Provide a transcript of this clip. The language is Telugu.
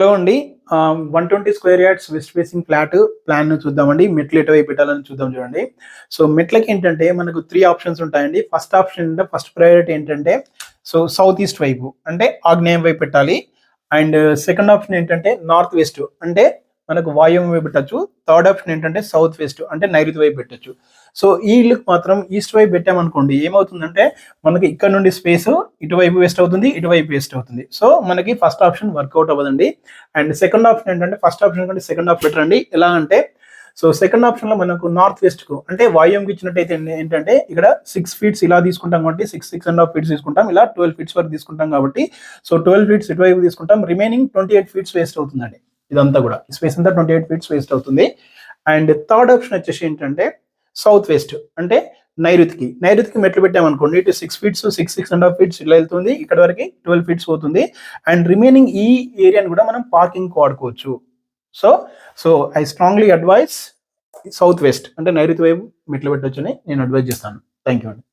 హలో అండి. 120 square yards west facing plan చూద్దామండి. మెట్లు ఎటువైపు పెట్టాలని చూద్దాం చూడండి. సో మెట్లకి ఏంటంటే మనకు 3 ఆప్షన్స్ ఉంటాయండి. ఫస్ట్ ఆప్షన్ అంటే ఫస్ట్ ప్రయారిటీ ఏంటంటే సౌత్ ఈస్ట్ వైపు అంటే ఆగ్నేయం వైపు పెట్టాలి. అండ్ సెకండ్ ఆప్షన్ ఏంటంటే నార్త్ వెస్ట్ అంటే మనకు వాయువ్యం వైపు పెట్టచ్చు. థర్డ్ ఆప్షన్ ఏంటంటే సౌత్ వెస్ట్ అంటే నైరుతి వైపు పెట్టచ్చు. సో ఈ ఇల్లుకి మాత్రం ఈస్ట్ వైపు పెట్టామనుకోండి ఏమవుతుందంటే మనకి ఇక్కడ నుండి స్పేస్ ఇటువైపు వేస్ట్ అవుతుంది, ఇటువైపు వేస్ట్ అవుతుంది. సో మనకి ఫస్ట్ ఆప్షన్ వర్కౌట్ అవ్వదండి. అండ్ సెకండ్ ఆప్షన్ ఏంటంటే ఫస్ట్ ఆప్షన్ కంటే సెకండ్ ఆప్షన్ బెటర్ అండి. ఎలా అంటే సెకండ్ ఆప్షన్ లో మనకు నార్త్ వెస్ట్ కు అంటే వాయువ్యంకి ఇచ్చినట్టయితే ఏంటంటే ఇక్కడ 6 ఫీట్స్ ఇలా తీసుకుంటాం కాబట్టి 6.5 ఫీట్స్ తీసుకుంటాం, ఇలా 12 ఫీట్స్ వరకు తీసుకుంటాం కాబట్టి 12 ఫీట్స్ ఇటువైపు తీసుకుంటాం, రిమైనింగ్ 28 ఫీట్స్ వేస్ట్ అవుతుందండి. ఇదంతా కూడా స్పేస్ అంతా 28 ఫీట్స్ వేస్ట్ అవుతుంది. అండ్ థర్డ్ ఆప్షన్ వచ్చేసి ఏంటంటే సౌత్ వెస్ట్ అంటే నైరుతికి మెట్లు పెట్టామనుకోండి, ఇటు 6 ఫీట్స్ 6.5 ఫీట్స్ ఇలా వెళ్తుంది, ఇక్కడ వరకు 12 ఫీట్స్ పోతుంది. అండ్ రిమైనింగ్ ఈ ఏరియాని కూడా మనం పార్కింగ్ వాడుకోవచ్చు. So I strongly advice south west అంటే నైరుతి వైపు మెట్లు పెట్టొచ్చని నేను అడ్వైజ్ చేస్తాను. థ్యాంక్ యూ అండి.